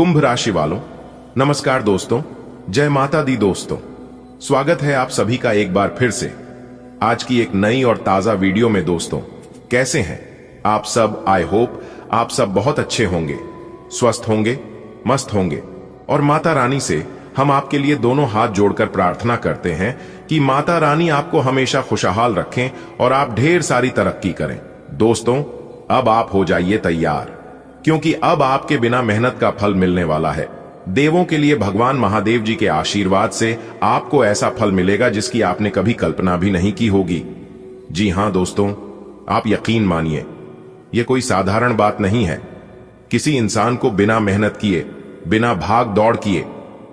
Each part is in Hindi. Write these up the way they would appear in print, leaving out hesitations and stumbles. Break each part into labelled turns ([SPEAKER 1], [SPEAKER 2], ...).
[SPEAKER 1] कुंभ राशि वालों, नमस्कार दोस्तों, जय माता दी दोस्तों। स्वागत है आप सभी का एक बार फिर से आज की एक नई और ताजा वीडियो में। दोस्तों, कैसे हैं आप सब? आई होप आप सब बहुत अच्छे होंगे, स्वस्थ होंगे, मस्त होंगे। और माता रानी से हम आपके लिए दोनों हाथ जोड़कर प्रार्थना करते हैं कि माता रानी आपको हमेशा खुशहाल रखें और आप ढेर सारी तरक्की करें। दोस्तों, अब आप हो जाइए तैयार, क्योंकि अब आपके बिना मेहनत का फल मिलने वाला है। देवों के लिए भगवान महादेव जी के आशीर्वाद से आपको ऐसा फल मिलेगा जिसकी आपने कभी कल्पना भी नहीं की होगी। जी हां दोस्तों, आप यकीन मानिए, यह कोई साधारण बात नहीं है। किसी इंसान को बिना मेहनत किए, बिना भाग दौड़ किए,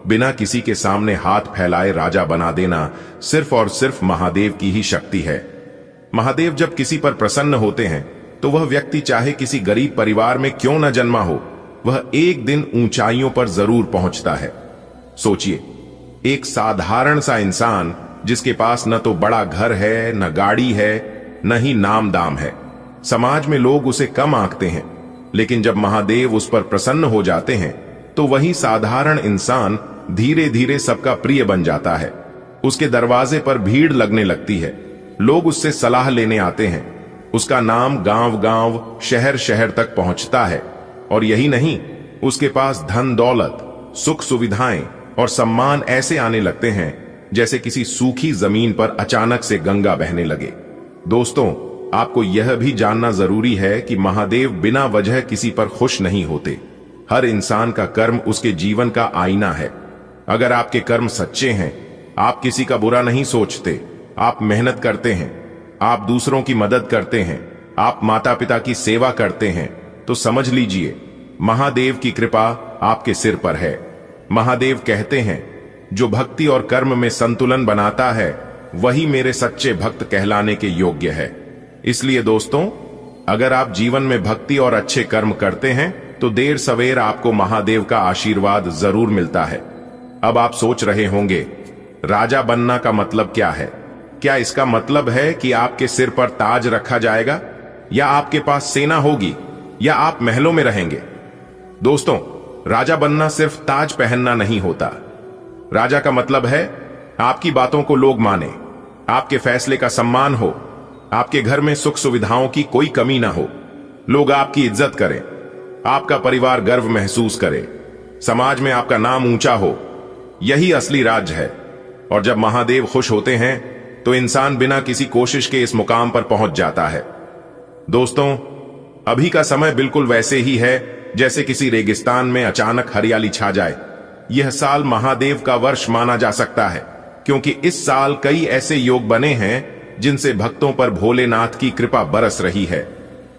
[SPEAKER 1] बिना किसी के सामने हाथ फैलाए राजा बना देना सिर्फ और सिर्फ महादेव की ही शक्ति है। महादेव जब किसी पर प्रसन्न होते हैं तो वह व्यक्ति चाहे किसी गरीब परिवार में क्यों न जन्मा हो, वह एक दिन ऊंचाइयों पर जरूर पहुंचता है। सोचिए, एक साधारण सा इंसान जिसके पास न तो बड़ा घर है, न गाड़ी है, न ही नाम दाम है। समाज में लोग उसे कम आंकते हैं, लेकिन जब महादेव उस पर प्रसन्न हो जाते हैं तो वही साधारण इंसान धीरे धीरे सबका प्रिय बन जाता है। उसके दरवाजे पर भीड़ लगने लगती है, लोग उससे सलाह लेने आते हैं, उसका नाम गांव गांव, शहर शहर तक पहुंचता है। और यही नहीं, उसके पास धन दौलत, सुख सुविधाएं और सम्मान ऐसे आने लगते हैं जैसे किसी सूखी जमीन पर अचानक से गंगा बहने लगे। दोस्तों, आपको यह भी जानना जरूरी है कि महादेव बिना वजह किसी पर खुश नहीं होते। हर इंसान का कर्म उसके जीवन का आईना है। अगर आपके कर्म सच्चे हैं, आप किसी का बुरा नहीं सोचते, आप मेहनत करते हैं, आप दूसरों की मदद करते हैं, आप माता पिता की सेवा करते हैं, तो समझ लीजिए महादेव की कृपा आपके सिर पर है। महादेव कहते हैं, जो भक्ति और कर्म में संतुलन बनाता है वही मेरे सच्चे भक्त कहलाने के योग्य है। इसलिए दोस्तों, अगर आप जीवन में भक्ति और अच्छे कर्म करते हैं तो देर सवेर आपको महादेव का आशीर्वाद जरूर मिलता है। अब आप सोच रहे होंगे, राजा बनना का मतलब क्या है? क्या इसका मतलब है कि आपके सिर पर ताज रखा जाएगा, या आपके पास सेना होगी, या आप महलों में रहेंगे? दोस्तों, राजा बनना सिर्फ ताज पहनना नहीं होता। राजा का मतलब है आपकी बातों को लोग माने, आपके फैसले का सम्मान हो, आपके घर में सुख सुविधाओं की कोई कमी ना हो, लोग आपकी इज्जत करें, आपका परिवार गर्व महसूस करे, समाज में आपका नाम ऊंचा हो। यही असली राज है। और जब महादेव खुश होते हैं तो इंसान बिना किसी कोशिश के इस मुकाम पर पहुंच जाता है। दोस्तों, अभी का समय बिल्कुल वैसे ही है जैसे किसी रेगिस्तान में अचानक हरियाली छा जाए। यह साल महादेव का वर्ष माना जा सकता है, क्योंकि इस साल कई ऐसे योग बने हैं जिनसे भक्तों पर भोलेनाथ की कृपा बरस रही है।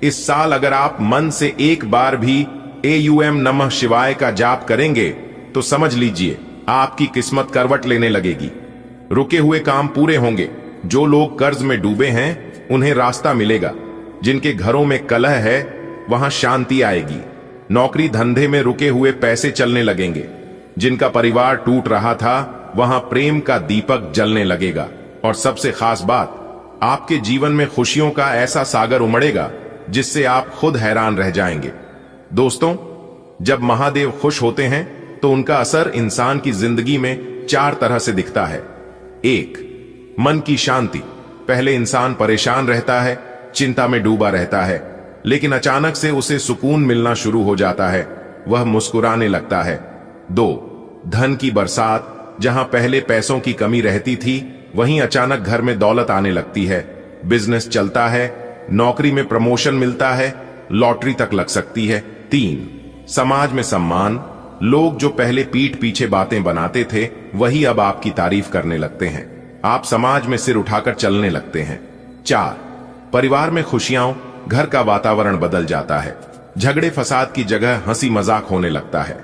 [SPEAKER 1] इस साल अगर आप मन से एक बार भी AUM नमः शिवाय का जाप करेंगे तो समझ लीजिए आपकी किस्मत करवट लेने लगेगी। रुके हुए काम पूरे होंगे। जो लोग कर्ज में डूबे हैं उन्हें रास्ता मिलेगा। जिनके घरों में कलह है वहां शांति आएगी। नौकरी धंधे में रुके हुए पैसे चलने लगेंगे। जिनका परिवार टूट रहा था वहां प्रेम का दीपक जलने लगेगा। और सबसे खास बात, आपके जीवन में खुशियों का ऐसा सागर उमड़ेगा जिससे आप खुद हैरान रह जाएंगे। दोस्तों, जब महादेव खुश होते हैं तो उनका असर इंसान की जिंदगी में 4 तरह से दिखता है। 1, मन की शांति। पहले इंसान परेशान रहता है, चिंता में डूबा रहता है, लेकिन अचानक से उसे सुकून मिलना शुरू हो जाता है, वह मुस्कुराने लगता है। 2, धन की बरसात। जहां पहले पैसों की कमी रहती थी वहीं अचानक घर में दौलत आने लगती है, बिजनेस चलता है, नौकरी में प्रमोशन मिलता है, लॉटरी तक लग सकती है। 3, समाज में सम्मान। लोग जो पहले पीठ पीछे बातें बनाते थे वही अब आपकी तारीफ करने लगते हैं। आप समाज में सिर उठाकर चलने लगते हैं। 4, परिवार में खुशियां। घर का वातावरण बदल जाता है। झगड़े फसाद की जगह हंसी मजाक होने लगता है।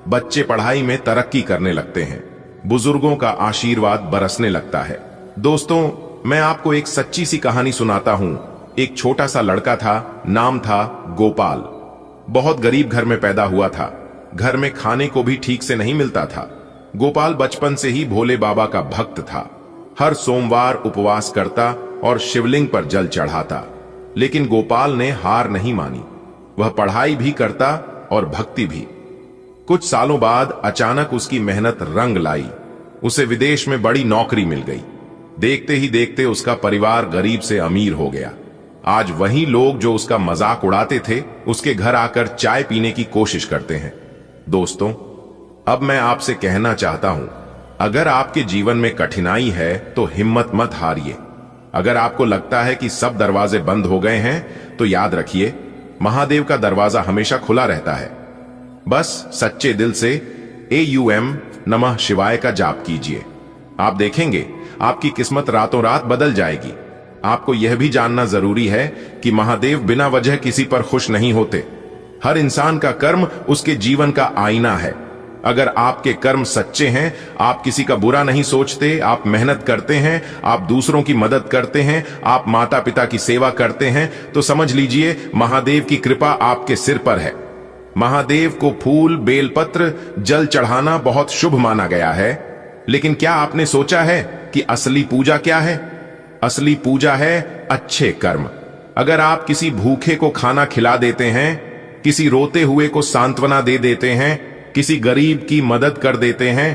[SPEAKER 1] बच्चे पढ़ाई में तरक्की करने लगते हैं। बुजुर्गों का आशीर्वाद बरसने लगता है। दोस्तों, मैं आपको एक सच्ची सी कहानी सुनाता हूं। एक छोटा सा लड़का था, नाम था गोपाल। बहुत गरीब घर में पैदा हुआ था। घर में खाने को भी ठीक से नहीं मिलता था। गोपाल बचपन से ही भोले बाबा का भक्त था। हर सोमवार उपवास करता और शिवलिंग पर जल चढ़ाता। लेकिन गोपाल ने हार नहीं मानी। वह पढ़ाई भी करता और भक्ति भी। कुछ सालों बाद अचानक उसकी मेहनत रंग लाई। उसे विदेश में बड़ी नौकरी मिल गई। देखते ही देखते उसका परिवार गरीब से अमीर हो गया। आज वही लोग जो उसका मजाक उड़ाते थे उसके घर आकर चाय पीने की कोशिश करते हैं। दोस्तों, अब मैं आपसे कहना चाहता हूं, अगर आपके जीवन में कठिनाई है तो हिम्मत मत हारिए। अगर आपको लगता है कि सब दरवाजे बंद हो गए हैं तो याद रखिए, महादेव का दरवाजा हमेशा खुला रहता है। बस सच्चे दिल से AUM नमः शिवाय का जाप कीजिए। आप देखेंगे आपकी किस्मत रातों रात बदल जाएगी। आपको यह भी जानना जरूरी है कि महादेव बिना वजह किसी पर खुश नहीं होते। हर इंसान का कर्म उसके जीवन का आईना है। अगर आपके कर्म सच्चे हैं, आप किसी का बुरा नहीं सोचते, आप मेहनत करते हैं, आप दूसरों की मदद करते हैं, आप माता पिता की सेवा करते हैं, तो समझ लीजिए महादेव की कृपा आपके सिर पर है। महादेव को फूल, बेलपत्र, जल चढ़ाना बहुत शुभ माना गया है। लेकिन क्या आपने सोचा है कि असली पूजा क्या है? असली पूजा है अच्छे कर्म। अगर आप किसी भूखे को खाना खिला देते हैं, किसी रोते हुए को सांत्वना दे देते हैं, किसी गरीब की मदद कर देते हैं,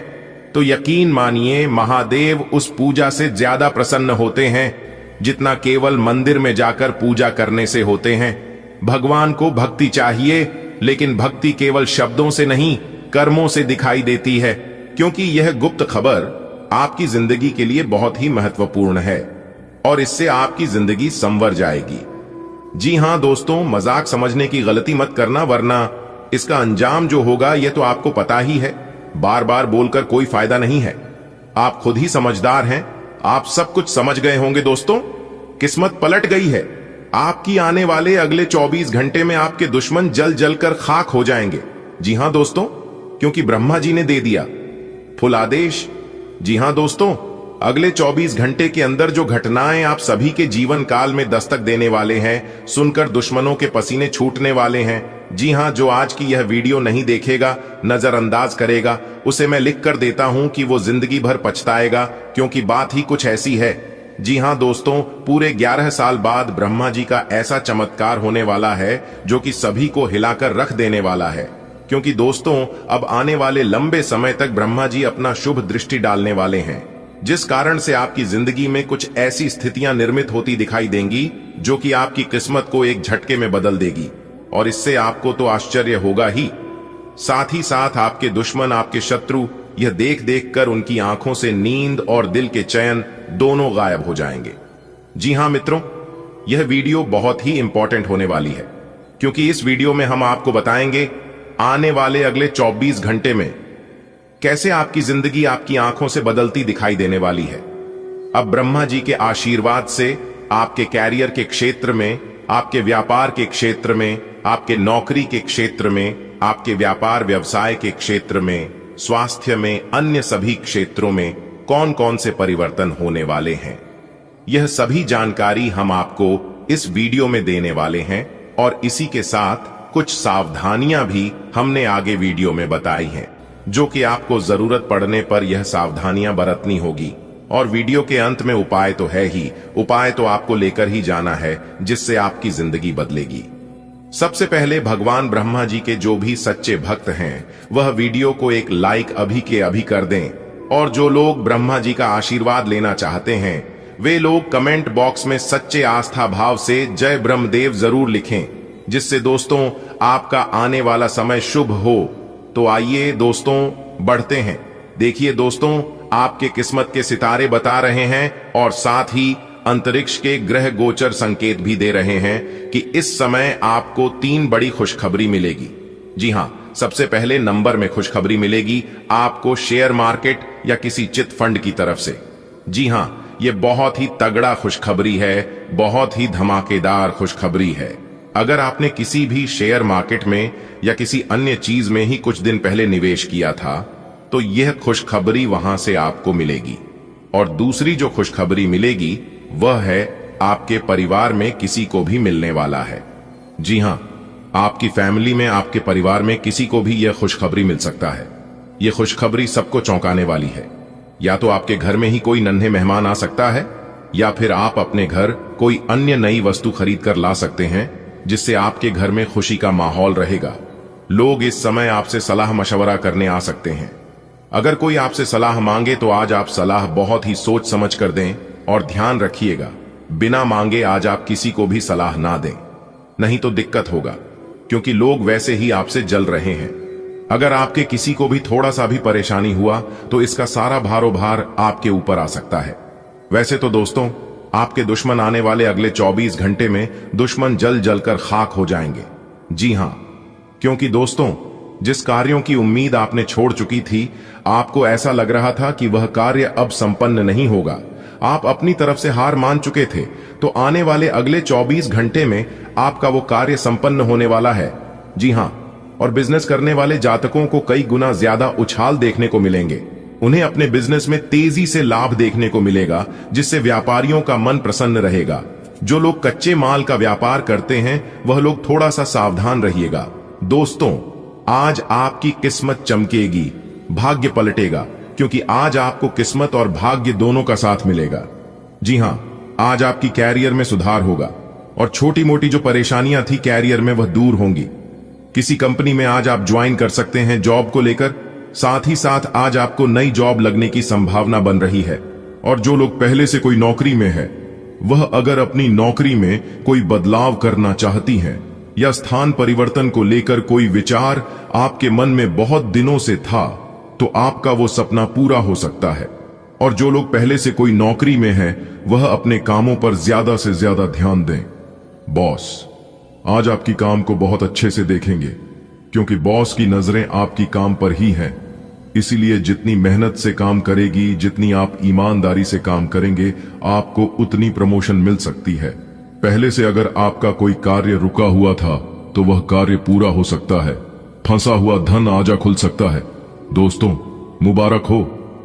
[SPEAKER 1] तो यकीन मानिए महादेव उस पूजा से ज्यादा प्रसन्न होते हैं जितना केवल मंदिर में जाकर पूजा करने से होते हैं। भगवान को भक्ति चाहिए, लेकिन भक्ति केवल शब्दों से नहीं, कर्मों से दिखाई देती है, क्योंकि यह गुप्त खबर आपकी जिंदगी के लिए बहुत ही महत्वपूर्ण है और इससे आपकी जिंदगी संवर जाएगी। जी हां दोस्तों, मजाक समझने की गलती मत करना, वरना इसका अंजाम जो होगा यह तो आपको पता ही है। बार बार बोलकर कोई फायदा नहीं है। आप खुद ही समझदार हैं, आप सब कुछ समझ गए होंगे। दोस्तों, किस्मत पलट गई है। आपकी आने वाले अगले 24 घंटे में आपके दुश्मन जल जल कर खाक हो जाएंगे। जी हां दोस्तों, क्योंकि ब्रह्मा जी ने दे दिया फुल आदेश। जी हां दोस्तों, अगले 24 घंटे के अंदर जो घटनाएं आप सभी के जीवन काल में दस्तक देने वाले हैं, सुनकर दुश्मनों के पसीने छूटने वाले हैं। जी हां, जो आज की यह वीडियो नहीं देखेगा, नजरअंदाज करेगा, उसे मैं लिख कर देता हूं कि वो जिंदगी भर पछताएगा, क्योंकि बात ही कुछ ऐसी है। जी हां दोस्तों, पूरे 11 साल बाद ब्रह्मा जी का ऐसा चमत्कार होने वाला है जो कि सभी को हिलाकर रख देने वाला है। क्योंकि दोस्तों, अब आने वाले लंबे समय तक ब्रह्मा जी अपना शुभ दृष्टि डालने वाले हैं, जिस कारण से आपकी जिंदगी में कुछ ऐसी स्थितियां निर्मित होती दिखाई देंगी जो कि आपकी किस्मत को एक झटके में बदल देगी। और इससे आपको तो आश्चर्य होगा ही, साथ ही साथ आपके दुश्मन, आपके शत्रु यह देख देख कर उनकी आंखों से नींद और दिल के चैन दोनों गायब हो जाएंगे। जी हां मित्रों, यह वीडियो बहुत ही इंपॉर्टेंट होने वाली है, क्योंकि इस वीडियो में हम आपको बताएंगे आने वाले अगले 24 घंटे में कैसे आपकी जिंदगी आपकी आंखों से बदलती दिखाई देने वाली है। अब ब्रह्मा जी के आशीर्वाद से आपके कैरियर के क्षेत्र में, आपके व्यापार के क्षेत्र में, आपके नौकरी के क्षेत्र में, आपके व्यापार व्यवसाय के क्षेत्र में, स्वास्थ्य में, अन्य सभी क्षेत्रों में कौन कौन से परिवर्तन होने वाले हैं, यह सभी जानकारी हम आपको इस वीडियो में देने वाले हैं। और इसी के साथ कुछ सावधानियां भी हमने आगे वीडियो में बताई हैं, जो कि आपको जरूरत पड़ने पर यह सावधानियां बरतनी होगी। और वीडियो के अंत में उपाय तो है ही, उपाय तो आपको लेकर ही जाना है, जिससे आपकी जिंदगी बदलेगी। सबसे पहले भगवान ब्रह्मा जी के जो भी सच्चे भक्त हैं, वह वीडियो को एक लाइक अभी के अभी कर दें। और जो लोग ब्रह्मा जी का आशीर्वाद लेना चाहते हैं, वे लोग कमेंट बॉक्स में सच्चे आस्था भाव से जय ब्रह्मदेव जरूर लिखें, जिससे दोस्तों आपका आने वाला समय शुभ हो। तो आइए दोस्तों बढ़ते हैं। देखिए दोस्तों, आपके किस्मत के सितारे बता रहे हैं और साथ ही अंतरिक्ष के ग्रह गोचर संकेत भी दे रहे हैं कि इस समय आपको 3 बड़ी खुशखबरी मिलेगी। जी हां, सबसे पहले नंबर में खुशखबरी मिलेगी आपको शेयर मार्केट या किसी चिट फंड की तरफ से। जी हां, यह बहुत ही तगड़ा खुशखबरी है, बहुत ही धमाकेदार खुशखबरी है। अगर आपने किसी भी शेयर मार्केट में या किसी अन्य चीज में ही कुछ दिन पहले निवेश किया था, तो यह खुशखबरी वहां से आपको मिलेगी। और दूसरी जो खुशखबरी मिलेगी वह है आपके परिवार में किसी को भी मिलने वाला है। जी हां, आपकी फैमिली में, आपके परिवार में किसी को भी यह खुशखबरी मिल सकता है। यह खुशखबरी सबको चौंकाने वाली है। या तो आपके घर में ही कोई नन्हे मेहमान आ सकता है, या फिर आप अपने घर कोई अन्य नई वस्तु खरीद कर ला सकते हैं, जिससे आपके घर में खुशी का माहौल रहेगा। लोग इस समय आपसे सलाह मशवरा करने आ सकते हैं। अगर कोई आपसे सलाह मांगे तो आज आप सलाह बहुत ही सोच समझ कर दें और ध्यान रखिएगा, बिना मांगे आज आप किसी को भी सलाह ना दें, नहीं तो दिक्कत होगा, क्योंकि लोग वैसे ही आपसे जल रहे हैं। अगर आपके किसी को भी थोड़ा सा भी परेशानी हुआ तो इसका सारा भारोभार आपके ऊपर आ सकता है। वैसे तो दोस्तों, आपके दुश्मन आने वाले अगले 24 घंटे में दुश्मन जल जलकर खाक हो जाएंगे। जी हां, क्योंकि दोस्तों, जिस कार्यों की उम्मीद आपने छोड़ चुकी थी, आपको ऐसा लग रहा था कि वह कार्य अब संपन्न नहीं होगा, आप अपनी तरफ से हार मान चुके थे, तो आने वाले अगले 24 घंटे में आपका वो कार्य संपन्न होने वाला है। जी हां, और बिजनेस करने वाले जातकों को कई गुना ज्यादा उछाल देखने को मिलेंगे। उन्हें अपने बिजनेस में तेजी से लाभ देखने को मिलेगा, जिससे व्यापारियों का मन प्रसन्न रहेगा। जो लोग कच्चे माल का व्यापार करते हैं वह लोग थोड़ा सा सावधान रहिएगा। दोस्तों, आज आपकी किस्मत चमकेगी, भाग्य पलटेगा, क्योंकि आज आपको किस्मत और भाग्य दोनों का साथ मिलेगा। जी हां, आज आपकी कैरियर में सुधार होगा और छोटी मोटी जो परेशानियां थी कैरियर में वह दूर होंगी। किसी कंपनी में आज आप ज्वाइन कर सकते हैं जॉब को लेकर, साथ ही साथ आज आपको नई जॉब लगने की संभावना बन रही है। और जो लोग पहले से कोई नौकरी में है, वह अगर अपनी नौकरी में कोई बदलाव करना चाहती हैं या स्थान परिवर्तन को लेकर कोई विचार आपके मन में बहुत दिनों से था, तो आपका वो सपना पूरा हो सकता है। और जो लोग पहले से कोई नौकरी में हैं, वह अपने कामों पर ज्यादा से ज्यादा ध्यान दें। बॉस आज आपकी काम को बहुत अच्छे से देखेंगे, क्योंकि बॉस की नजरें आपकी काम पर ही हैं। इसीलिए जितनी मेहनत से काम करेगी, जितनी आप ईमानदारी से काम करेंगे, आपको उतनी प्रमोशन मिल सकती है। पहले से अगर आपका कोई कार्य रुका हुआ था तो वह कार्य पूरा हो सकता है। फंसा हुआ धन आजा खुल सकता है। दोस्तों, मुबारक हो,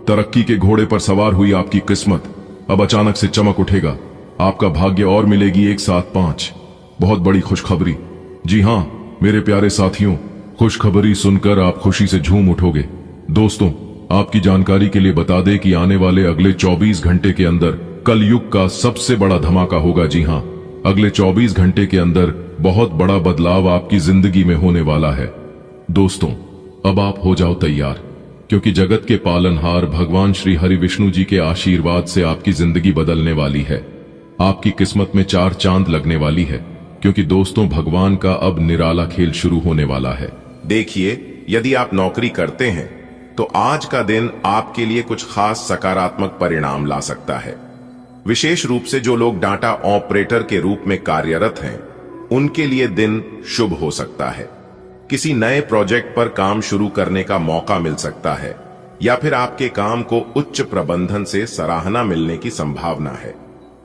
[SPEAKER 1] तरक्की के घोड़े पर सवार हुई आपकी किस्मत अब अचानक से चमक उठेगा। आपका भाग्य और मिलेगी 1 7 5। बहुत बड़ी खुशखबरी। जी हां मेरे प्यारे साथियों, खुशखबरी सुनकर आप खुशी से झूम उठोगे। दोस्तों, आपकी जानकारी के लिए बता दें कि आने वाले अगले 24 घंटे के अंदर कलयुग का सबसे बड़ा धमाका होगा। जी हां, अगले 24 घंटे के अंदर बहुत बड़ा बदलाव आपकी जिंदगी में होने वाला है। दोस्तों, अब आप हो जाओ तैयार, क्योंकि जगत के पालनहार भगवान श्री हरि विष्णु जी के आशीर्वाद से आपकी जिंदगी बदलने वाली है। आपकी किस्मत में 4 चांद लगने वाली है, क्योंकि दोस्तों, भगवान का अब निराला खेल शुरू होने वाला है। देखिए, यदि आप नौकरी करते हैं तो आज का दिन आपके लिए कुछ खास सकारात्मक परिणाम ला सकता है। विशेष रूप से जो लोग डाटा ऑपरेटर के रूप में कार्यरत हैं, उनके लिए दिन शुभ हो सकता है। किसी नए प्रोजेक्ट पर काम शुरू करने का मौका मिल सकता है, या फिर आपके काम को उच्च प्रबंधन से सराहना मिलने की संभावना है।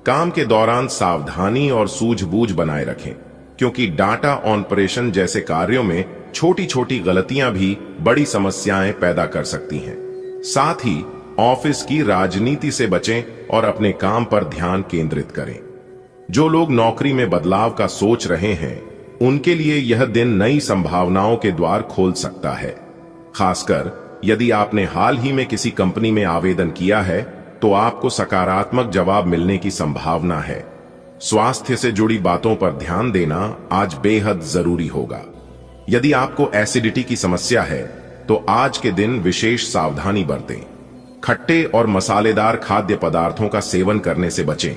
[SPEAKER 1] काम के दौरान सावधानी और सूझबूझ बनाए रखें, क्योंकि डाटा ऑपरेशन जैसे कार्यों में छोटी छोटी गलतियां भी बड़ी समस्याएं पैदा कर सकती हैं। साथ ही ऑफिस की राजनीति से बचें और अपने काम पर ध्यान केंद्रित करें। जो लोग नौकरी में बदलाव का सोच रहे हैं, उनके लिए यह दिन नई संभावनाओं के द्वार खोल सकता है। खासकर यदि आपने हाल ही में किसी कंपनी में आवेदन किया है, तो आपको सकारात्मक जवाब मिलने की संभावना है। स्वास्थ्य से जुड़ी बातों पर ध्यान देना आज बेहद जरूरी होगा। यदि आपको एसिडिटी की समस्या है, तो आज के दिन विशेष सावधानी बरतें। खट्टे और मसालेदार खाद्य पदार्थों का सेवन करने से बचें।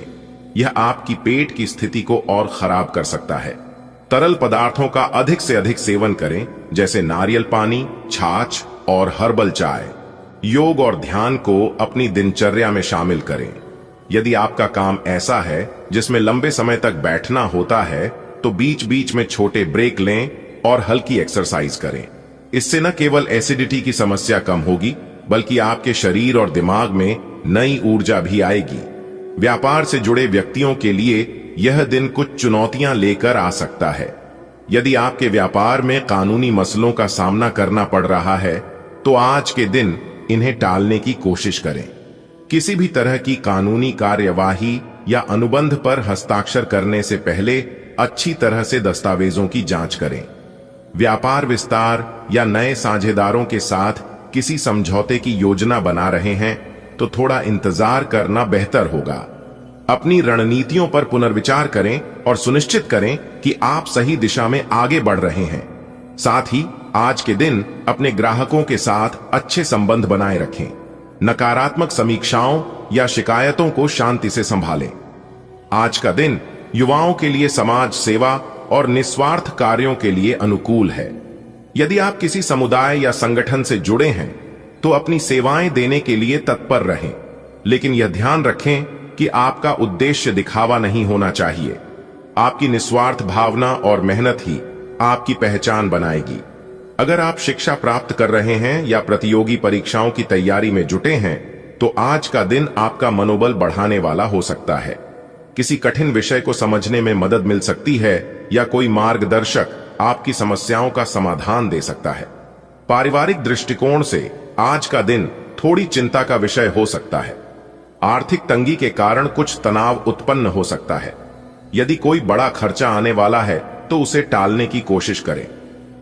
[SPEAKER 1] यह आपकी पेट की स्थिति को और खराब कर सकता है। तरल पदार्थों का अधिक से अधिक सेवन करें, जैसे नारियल पानी, छाछ और हर्बल चाय। योग और ध्यान को अपनी दिनचर्या में शामिल करें। यदि आपका काम ऐसा है जिसमें लंबे समय तक बैठना होता है, तो बीच बीच में छोटे ब्रेक लें और हल्की एक्सरसाइज करें। इससे न केवल एसिडिटी की समस्या कम होगी, बल्कि आपके शरीर और दिमाग में नई ऊर्जा भी आएगी। व्यापार से जुड़े व्यक्तियों के लिए यह दिन कुछ चुनौतियां लेकर आ सकता है। यदि आपके व्यापार में कानूनी मसलों का सामना करना पड़ रहा है, तो आज के दिन इन्हें टालने की कोशिश करें। किसी भी तरह की कानूनी कार्यवाही या अनुबंध पर हस्ताक्षर करने से पहले अच्छी तरह से दस्तावेजों की जांच करें। व्यापार विस्तार या नए साझेदारों के साथ किसी समझौते की योजना बना रहे हैं, तो थोड़ा इंतजार करना बेहतर होगा। अपनी रणनीतियों पर पुनर्विचार करें और सुनिश्चित करें कि आप सही दिशा में आगे बढ़ रहे हैं। साथ ही आज के दिन अपने ग्राहकों के साथ अच्छे संबंध बनाए रखें। नकारात्मक समीक्षाओं या शिकायतों को शांति से संभालें। आज का दिन युवाओं के लिए समाज सेवा और निस्वार्थ कार्यों के लिए अनुकूल है। यदि आप किसी समुदाय या संगठन से जुड़े हैं तो अपनी सेवाएं देने के लिए तत्पर रहें, लेकिन यह ध्यान रखें कि आपका उद्देश्य दिखावा नहीं होना चाहिए। आपकी निस्वार्थ भावना और मेहनत ही आपकी पहचान बनाएगी। अगर आप शिक्षा प्राप्त कर रहे हैं या प्रतियोगी परीक्षाओं की तैयारी में जुटे हैं तो आज का दिन आपका मनोबल बढ़ाने वाला हो सकता है। किसी कठिन विषय को समझने में मदद मिल सकती है या कोई मार्गदर्शक आपकी समस्याओं का समाधान दे सकता है। पारिवारिक दृष्टिकोण से आज का दिन थोड़ी चिंता का विषय हो सकता है। आर्थिक तंगी के कारण कुछ तनाव उत्पन्न हो सकता है। यदि कोई बड़ा खर्चा आने वाला है तो उसे टालने की कोशिश करें।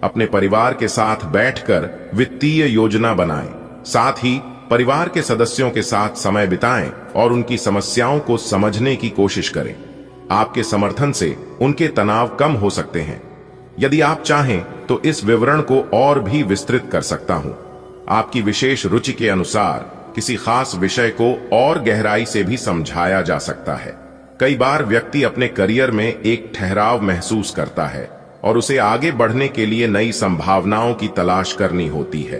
[SPEAKER 1] अपने परिवार के साथ बैठकर वित्तीय योजना बनाएं। साथ ही परिवार के सदस्यों के साथ समय बिताएं और उनकी समस्याओं को समझने की कोशिश करें। आपके समर्थन से उनके तनाव कम हो सकते हैं। यदि आप चाहें तो इस विवरण को और भी विस्तृत कर सकता हूं। आपकी विशेष रुचि के अनुसार किसी खास विषय को और गहराई से भी समझाया जा सकता है। कई बार व्यक्ति अपने करियर में एक ठहराव महसूस करता है और उसे आगे बढ़ने के लिए नई संभावनाओं की तलाश करनी होती है।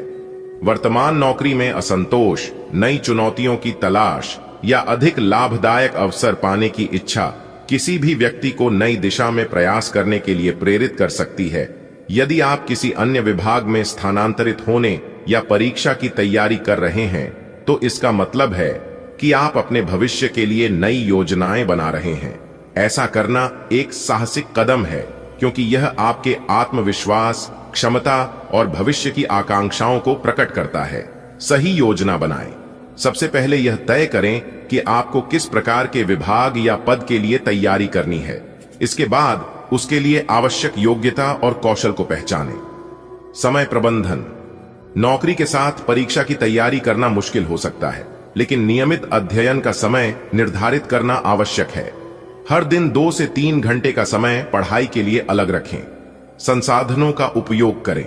[SPEAKER 1] वर्तमान नौकरी में असंतोष, नई चुनौतियों की तलाश या अधिक लाभदायक अवसर पाने की इच्छा किसी भी व्यक्ति को नई दिशा में प्रयास करने के लिए प्रेरित कर सकती है। यदि आप किसी अन्य विभाग में स्थानांतरित होने या परीक्षा की तैयारी कर रहे हैं तो इसका मतलब है कि आप अपने भविष्य के लिए नई योजनाएं बना रहे हैं। ऐसा करना एक साहसिक कदम है क्योंकि यह आपके आत्मविश्वास, क्षमता और भविष्य की आकांक्षाओं को प्रकट करता है। सही योजना बनाएं। सबसे पहले यह तय करें कि आपको किस प्रकार के विभाग या पद के लिए तैयारी करनी है। इसके बाद उसके लिए आवश्यक योग्यता और कौशल को पहचानें। समय प्रबंधन। नौकरी के साथ परीक्षा की तैयारी करना मुश्किल हो सकता है, लेकिन नियमित अध्ययन का समय निर्धारित करना आवश्यक है। हर दिन 2 से 3 घंटे का समय पढ़ाई के लिए अलग रखें। संसाधनों का उपयोग करें।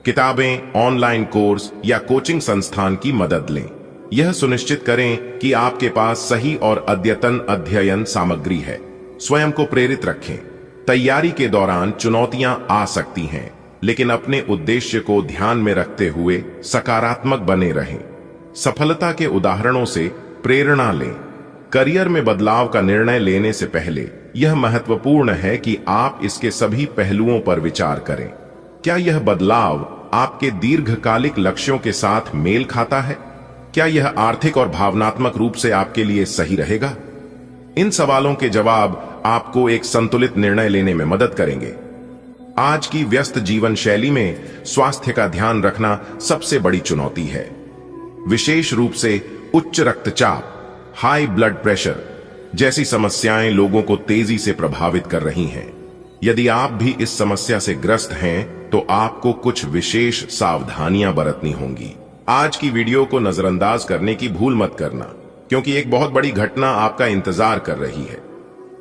[SPEAKER 1] किताबें, ऑनलाइन कोर्स या कोचिंग संस्थान की मदद लें। यह सुनिश्चित करें कि आपके पास सही और अद्यतन अध्ययन सामग्री है। स्वयं को प्रेरित रखें। तैयारी के दौरान चुनौतियां आ सकती हैं, लेकिन अपने उद्देश्य को ध्यान में रखते हुए सकारात्मक बने रहें। सफलता के उदाहरणों से प्रेरणा लें। करियर में बदलाव का निर्णय लेने से पहले यह महत्वपूर्ण है कि आप इसके सभी पहलुओं पर विचार करें। क्या यह बदलाव आपके दीर्घकालिक लक्ष्यों के साथ मेल खाता है? क्या यह आर्थिक और भावनात्मक रूप से आपके लिए सही रहेगा? इन सवालों के जवाब आपको एक संतुलित निर्णय लेने में मदद करेंगे। आज की व्यस्त जीवन शैली में स्वास्थ्य का ध्यान रखना सबसे बड़ी चुनौती है। विशेष रूप से उच्च रक्तचाप, हाई ब्लड प्रेशर जैसी समस्याएं लोगों को तेजी से प्रभावित कर रही हैं। यदि आप भी इस समस्या से ग्रस्त हैं, तो आपको कुछ विशेष सावधानियां बरतनी होंगी। आज की वीडियो को नजरअंदाज करने की भूल मत करना, क्योंकि एक बहुत बड़ी घटना आपका इंतजार कर रही है।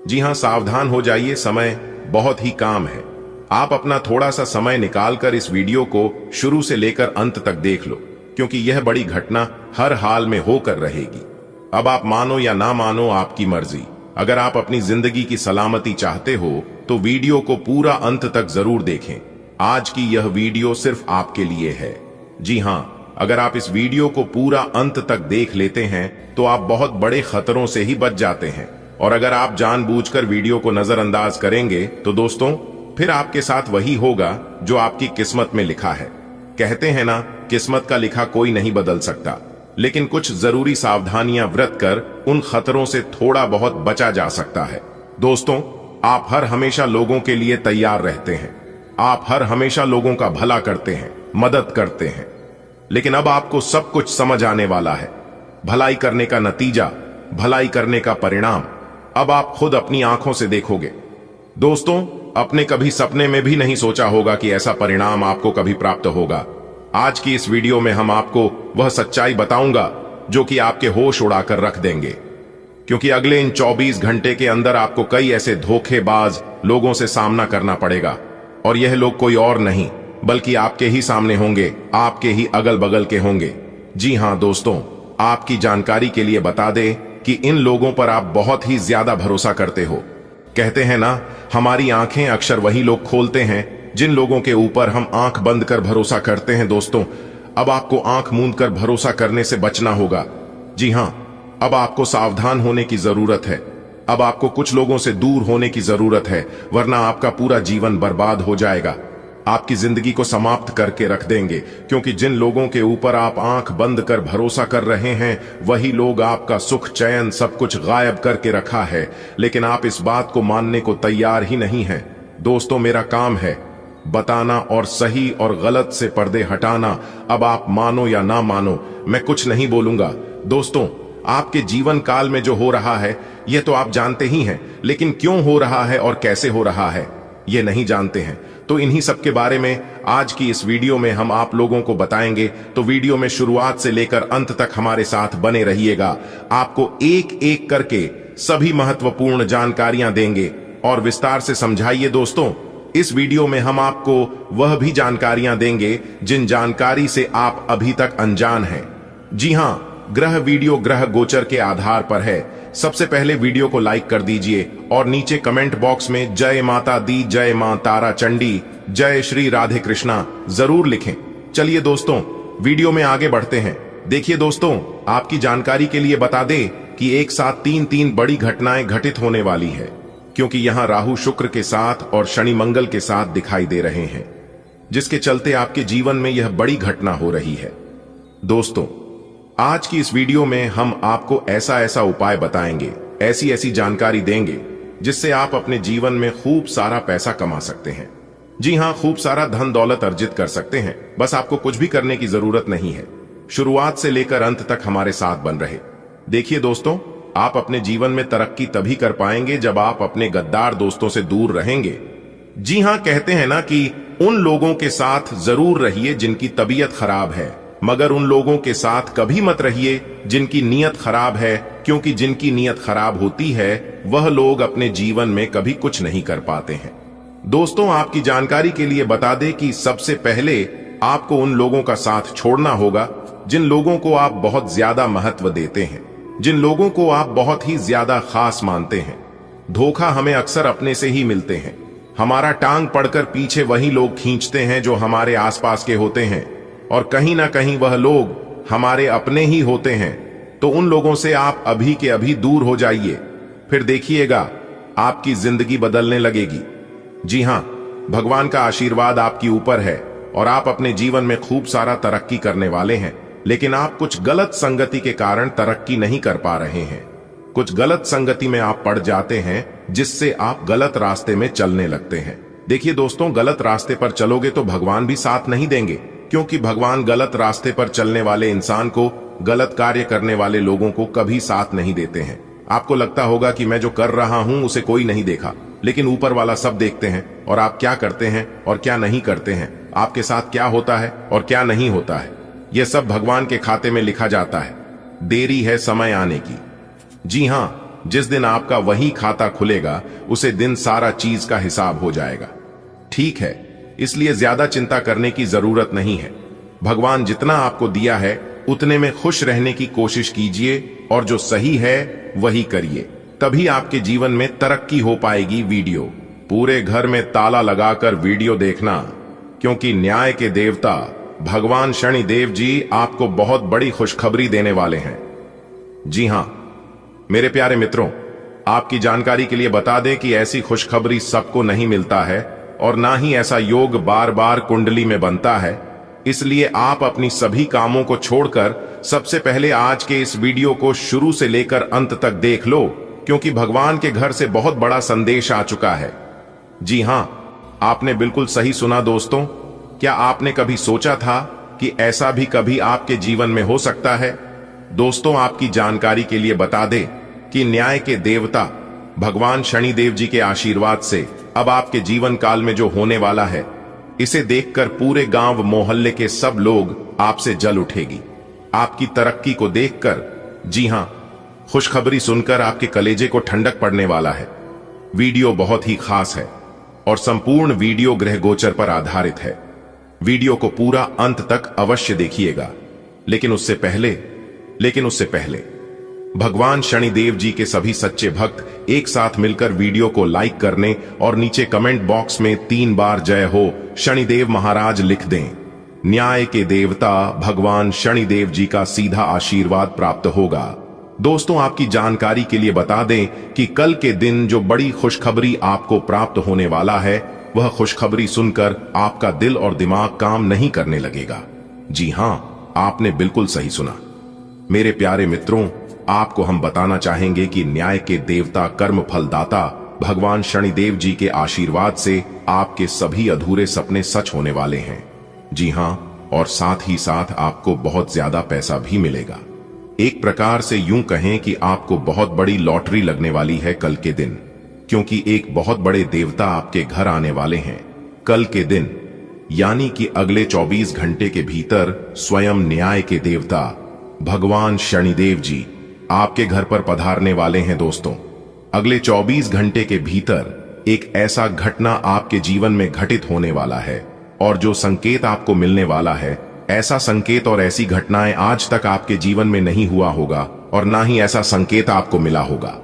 [SPEAKER 1] जी हां, सावधान हो जाइए, समय बहुत ही काम है। आप अपना थोड़ा सा समय निकालकर इस वीडियो को शुरू से लेकर अंत तक देख लो, क्योंकि यह बड़ी घटना हर हाल में होकर रहेगी। अब आप मानो या ना मानो, आपकी मर्जी। अगर आप अपनी जिंदगी की सलामती चाहते हो तो वीडियो को पूरा अंत तक जरूर देखें। आज की यह वीडियो सिर्फ आपके लिए है। जी हां, अगर आप इस वीडियो को पूरा अंत तक देख लेते हैं तो आप बहुत बड़े खतरों से ही बच जाते हैं। और अगर आप जानबूझकर वीडियो को नजरअंदाज करेंगे तो दोस्तों, फिर आपके साथ वही होगा जो आपकी किस्मत में लिखा है। कहते हैं ना, किस्मत का लिखा कोई नहीं बदल सकता, लेकिन कुछ जरूरी सावधानियां बरत कर उन खतरों से थोड़ा बहुत बचा जा सकता है। दोस्तों, आप हर हमेशा लोगों के लिए तैयार रहते हैं। आप हर हमेशा लोगों का भला करते हैं, मदद करते हैं। लेकिन अब आपको सब कुछ समझ आने वाला है। भलाई करने का नतीजा, भलाई करने का परिणाम अब आप खुद अपनी आंखों से देखोगे। दोस्तों, अपने कभी सपने में भी नहीं सोचा होगा कि ऐसा परिणाम आपको कभी प्राप्त होगा। आज की इस वीडियो में हम आपको वह सच्चाई बताऊंगा जो कि आपके होश उड़ाकर रख देंगे, क्योंकि अगले इन 24 घंटे के अंदर आपको कई ऐसे धोखेबाज लोगों से सामना करना पड़ेगा। और यह लोग कोई और नहीं, बल्कि आपके ही सामने होंगे, आपके ही अगल बगल के होंगे। जी हां दोस्तों, आपकी जानकारी के लिए बता दें कि इन लोगों पर आप बहुत ही ज्यादा भरोसा करते हो। कहते हैं ना, हमारी आंखें अक्सर वही लोग खोलते हैं जिन लोगों के ऊपर हम आंख बंद कर भरोसा करते हैं। दोस्तों, अब आपको आंख मूंद कर भरोसा करने से बचना होगा। जी हां, अब आपको सावधान होने की जरूरत है। अब आपको कुछ लोगों से दूर होने की जरूरत है, वरना आपका पूरा जीवन बर्बाद हो जाएगा। आपकी जिंदगी को समाप्त करके रख देंगे, क्योंकि जिन लोगों के ऊपर आप आंख बंद कर भरोसा कर रहे हैं, वही लोग आपका सुख चैन सब कुछ गायब करके रखा है। लेकिन आप इस बात को मानने को तैयार ही नहीं हैं। दोस्तों, मेरा काम है बताना और सही और गलत से पर्दे हटाना। अब आप मानो या ना मानो, मैं कुछ नहीं बोलूंगा। दोस्तों, आपके जीवन काल में जो हो रहा है यह तो आप जानते ही हैं, लेकिन क्यों हो रहा है और कैसे हो रहा है ये नहीं जानते हैं। तो इन्हीं सब के बारे में आज की इस वीडियो में हम आप लोगों को बताएंगे। तो वीडियो में शुरुआत से लेकर अंत तक हमारे साथ बने रहिएगा। आपको एक एक करके सभी महत्वपूर्ण जानकारियां देंगे और विस्तार से समझाइए। दोस्तों, इस वीडियो में हम आपको वह भी जानकारियां देंगे जिन जानकारी से आप अभी तक अनजान हैं। जी हां, ग्रह वीडियो ग्रह गोचर के आधार पर है। सबसे पहले वीडियो को लाइक कर दीजिए और नीचे कमेंट बॉक्स में जय माता दी, जय मां तारा चंडी, जय श्री राधे कृष्णा जरूर लिखें। चलिए दोस्तों, वीडियो में आगे बढ़ते हैं। देखिए दोस्तों, आपकी जानकारी के लिए बता दें कि एक साथ तीन बड़ी घटनाएं घटित होने वाली है, क्योंकि यहां राहु शुक्र के साथ और शनि मंगल के साथ दिखाई दे रहे हैं, जिसके चलते आपके जीवन में यह बड़ी घटना हो रही है। दोस्तों, आज की इस वीडियो में हम आपको ऐसा उपाय बताएंगे, ऐसी जानकारी देंगे जिससे आप अपने जीवन में खूब सारा पैसा कमा सकते हैं। जी हां, खूब सारा धन दौलत अर्जित कर सकते हैं। बस आपको कुछ भी करने की जरूरत नहीं है। शुरुआत से लेकर अंत तक हमारे साथ बन रहे। देखिए दोस्तों, आप अपने जीवन में तरक्की तभी कर पाएंगे जब आप अपने गद्दार दोस्तों से दूर रहेंगे। जी हां, कहते हैं ना कि उन लोगों के साथ जरूर रहिए जिनकी तबीयत खराब है, मगर उन लोगों के साथ कभी मत रहिए जिनकी नीयत खराब है, क्योंकि जिनकी नीयत खराब होती है वह लोग अपने जीवन में कभी कुछ नहीं कर पाते हैं। दोस्तों, आपकी जानकारी के लिए बता दें कि सबसे पहले आपको उन लोगों का साथ छोड़ना होगा जिन लोगों को आप बहुत ज्यादा महत्व देते हैं, जिन लोगों को आप बहुत ही ज्यादा खास मानते हैं। धोखा हमें अक्सर अपने से ही मिलते हैं। हमारा टांग पड़कर पीछे वही लोग खींचते हैं जो हमारे आसपास के होते हैं, और कहीं ना कहीं वह लोग हमारे अपने ही होते हैं। तो उन लोगों से आप अभी के अभी दूर हो जाइए, फिर देखिएगा आपकी जिंदगी बदलने लगेगी। जी हां, भगवान का आशीर्वाद आपके ऊपर है और आप अपने जीवन में खूब सारा तरक्की करने वाले हैं। लेकिन आप कुछ गलत संगति के कारण तरक्की नहीं कर पा रहे हैं। कुछ गलत संगति में आप पड़ जाते हैं, जिससे आप गलत रास्ते में चलने लगते हैं। देखिए दोस्तों, गलत रास्ते पर चलोगे तो भगवान भी साथ नहीं देंगे, क्योंकि भगवान गलत रास्ते पर चलने वाले इंसान को, गलत कार्य करने वाले लोगों को कभी साथ नहीं देते हैं। आपको लगता होगा कि मैं जो कर रहा हूं उसे कोई नहीं देखा, लेकिन ऊपर वाला सब देखते हैं, और आप क्या करते हैं और क्या नहीं करते हैं, आपके साथ क्या होता है और क्या नहीं होता है, यह सब भगवान के खाते में लिखा जाता है। देरी है समय आने की। जी हां, जिस दिन आपका वही खाता खुलेगा उसे दिन सारा चीज का हिसाब हो जाएगा। ठीक है, इसलिए ज्यादा चिंता करने की जरूरत नहीं है। भगवान जितना आपको दिया है उतने में खुश रहने की कोशिश कीजिए और जो सही है वही करिए, तभी आपके जीवन में तरक्की हो पाएगी। वीडियो पूरे घर में ताला लगाकर वीडियो देखना, क्योंकि न्याय के देवता भगवान शनि देव जी आपको बहुत बड़ी खुशखबरी देने वाले हैं। जी हां मेरे प्यारे मित्रों, आपकी जानकारी के लिए बता दें कि ऐसी खुशखबरी सबको नहीं मिलता है और ना ही ऐसा योग बार बार कुंडली में बनता है। इसलिए आप अपनी सभी कामों को छोड़कर सबसे पहले आज के इस वीडियो को शुरू से लेकर अंत तक देख लो, क्योंकि भगवान के घर से बहुत बड़ा संदेश आ चुका है। जी हां, आपने बिल्कुल सही सुना दोस्तों। क्या आपने कभी सोचा था कि ऐसा भी कभी आपके जीवन में हो सकता है? दोस्तों, आपकी जानकारी के लिए बता दें कि न्याय के देवता भगवान शनि देव जी के आशीर्वाद से अब आपके जीवन काल में जो होने वाला है, इसे देखकर पूरे गांव मोहल्ले के सब लोग आपसे जल उठेगी। आपकी तरक्की को देखकर, जी हां, खुशखबरी सुनकर आपके कलेजे को ठंडक पड़ने वाला है। वीडियो बहुत ही खास है और संपूर्ण वीडियो ग्रह गोचर पर आधारित है। वीडियो को पूरा अंत तक अवश्य देखिएगा। लेकिन उससे पहले भगवान शनिदेव जी के सभी सच्चे भक्त एक साथ मिलकर वीडियो को लाइक करने और नीचे कमेंट बॉक्स में 3 बार जय हो शनिदेव महाराज लिख दें। न्याय के देवता भगवान शनिदेव जी का सीधा आशीर्वाद प्राप्त होगा। दोस्तों, आपकी जानकारी के लिए बता दें कि कल के दिन जो बड़ी खुशखबरी आपको प्राप्त होने वाला है, वह खुशखबरी सुनकर आपका दिल और दिमाग काम नहीं करने लगेगा। जी हां, आपने बिल्कुल सही सुना। मेरे प्यारे मित्रों, आपको हम बताना चाहेंगे कि न्याय के देवता कर्म फलदाता भगवान शनिदेव जी के आशीर्वाद से आपके सभी अधूरे सपने सच होने वाले हैं। जी हां, और साथ ही साथ आपको बहुत ज्यादा पैसा भी मिलेगा। एक प्रकार से यूं कहें कि आपको बहुत बड़ी लॉटरी लगने वाली है कल के दिन, क्योंकि एक बहुत बड़े देवता आपके घर आने वाले हैं कल के दिन, यानी कि अगले 24 घंटे के भीतर स्वयं न्याय के देवता भगवान शनिदेव जी आपके घर पर पधारने वाले हैं। दोस्तों, अगले 24 घंटे के भीतर एक ऐसा घटना आपके जीवन में घटित होने वाला है, और जो संकेत आपको मिलने वाला है, ऐसा संकेत और ऐसी घटनाएं आज तक आपके जीवन में नहीं हुआ होगा और ना ही ऐसा संकेत आपको मिला होगा।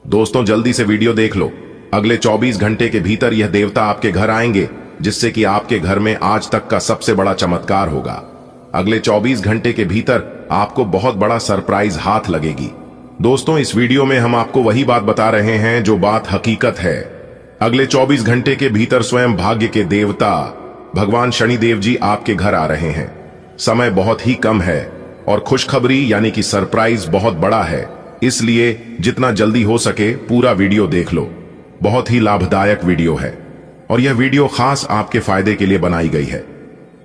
[SPEAKER 1] दोस्तों, जल्दी से वीडियो देख लो। अगले 24 घंटे के भीतर यह देवता आपके घर आएंगे, जिससे कि आपके घर में आज तक का सबसे बड़ा चमत्कार होगा। अगले 24 घंटे के भीतर आपको बहुत बड़ा सरप्राइज हाथ लगेगी। दोस्तों, इस वीडियो में हम आपको वही बात बता रहे हैं जो बात हकीकत है। अगले 24 घंटे के भीतर स्वयं भाग्य के देवता भगवान शनिदेव जी आपके घर आ रहे हैं। समय बहुत ही कम है और खुशखबरी यानी कि सरप्राइज बहुत बड़ा है, इसलिए जितना जल्दी हो सके पूरा वीडियो देख लो। बहुत ही लाभदायक वीडियो है और यह वीडियो खास आपके फायदे के लिए बनाई गई है।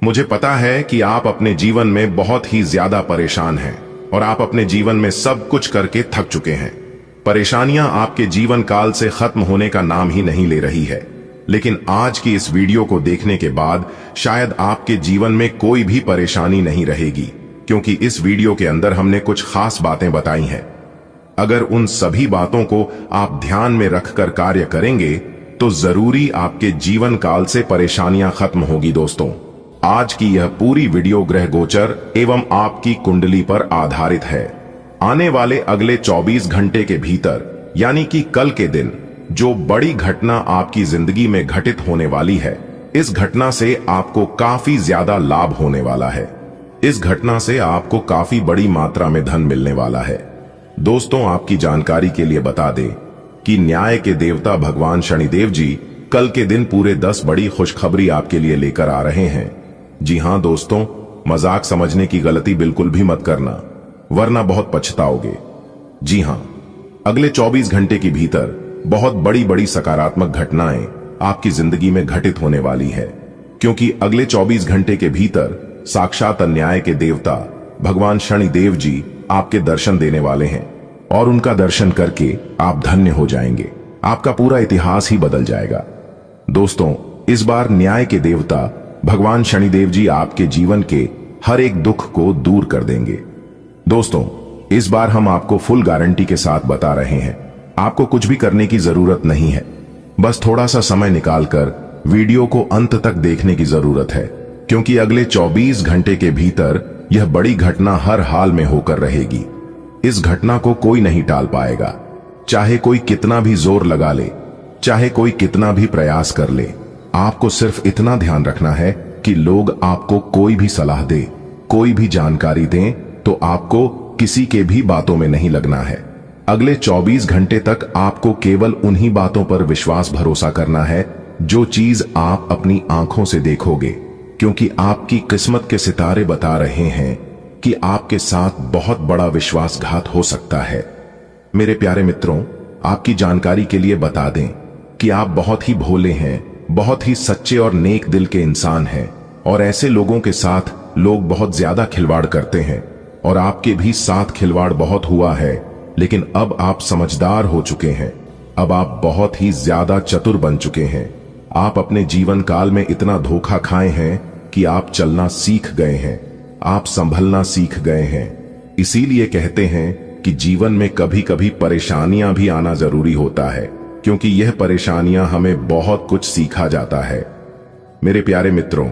[SPEAKER 1] मुझे पता है कि आप अपने जीवन में बहुत ही ज्यादा परेशान हैं और आप अपने जीवन में सब कुछ करके थक चुके हैं। परेशानियां आपके जीवन काल से खत्म होने का नाम ही नहीं ले रही है, लेकिन आज की इस वीडियो को देखने के बाद शायद आपके जीवन में कोई भी परेशानी नहीं रहेगी, क्योंकि इस वीडियो के अंदर हमने कुछ खास बातें बताई हैं। अगर उन सभी बातों को आप ध्यान में रखकर कार्य करेंगे तो जरूरी आपके जीवन काल से परेशानियां खत्म होगी। दोस्तों, आज की यह पूरी वीडियो ग्रह गोचर एवं आपकी कुंडली पर आधारित है। आने वाले अगले 24 घंटे के भीतर यानी कि कल के दिन जो बड़ी घटना आपकी जिंदगी में घटित होने वाली है, इस घटना से आपको काफी ज्यादा लाभ होने वाला है। इस घटना से आपको काफी बड़ी मात्रा में धन मिलने वाला है। दोस्तों, आपकी जानकारी के लिए बता दें कि न्याय के देवता भगवान शनिदेव जी कल के दिन पूरे 10 बड़ी खुशखबरी आपके लिए लेकर आ रहे हैं। जी हां दोस्तों, मजाक समझने की गलती बिल्कुल भी मत करना, वरना बहुत पछताओगे। जी हां, अगले 24 घंटे के भीतर बहुत बड़ी बड़ी सकारात्मक घटनाएं आपकी जिंदगी में घटित होने वाली है, क्योंकि अगले 24 घंटे के भीतर साक्षात न्याय के देवता भगवान शनिदेव जी आपके दर्शन देने वाले हैं और उनका दर्शन करके आप धन्य हो जाएंगे। आपका पूरा इतिहास ही बदल जाएगा। दोस्तों, इस बार न्याय के देवता भगवान शनिदेव जी आपके जीवन के हर एक दुख को दूर कर देंगे। दोस्तों, इस बार हम आपको फुल गारंटी के साथ बता रहे हैं, आपको कुछ भी करने की जरूरत नहीं है। बस थोड़ा सा समय निकालकर वीडियो को अंत तक देखने की जरूरत है, क्योंकि अगले 24 घंटे के भीतर यह बड़ी घटना हर हाल में होकर रहेगी। इस घटना को कोई नहीं टाल पाएगा, चाहे कोई कितना भी जोर लगा ले, चाहे कोई कितना भी प्रयास कर ले। आपको सिर्फ इतना ध्यान रखना है कि लोग आपको कोई भी सलाह दे, कोई भी जानकारी दें, तो आपको किसी के भी बातों में नहीं लगना है। अगले 24 घंटे तक आपको केवल उन्हीं बातों पर विश्वास भरोसा करना है जो चीज आप अपनी आंखों से देखोगे, क्योंकि आपकी किस्मत के सितारे बता रहे हैं कि आपके साथ बहुत बड़ा विश्वासघात हो सकता है। मेरे प्यारे मित्रों, आपकी जानकारी के लिए बता दें कि आप बहुत ही भोले हैं, बहुत ही सच्चे और नेक दिल के इंसान हैं, और ऐसे लोगों के साथ लोग बहुत ज्यादा खिलवाड़ करते हैं और आपके भी साथ खिलवाड़ बहुत हुआ है, लेकिन अब आप समझदार हो चुके हैं। अब आप बहुत ही ज्यादा चतुर बन चुके हैं। आप अपने जीवन काल में इतना धोखा खाए हैं कि आप चलना सीख गए हैं, आप संभलना सीख गए हैं। इसीलिए कहते हैं कि जीवन में कभी कभी परेशानियां भी आना जरूरी होता है, क्योंकि यह परेशानियां हमें बहुत कुछ सिखा जाता है। मेरे प्यारे मित्रों,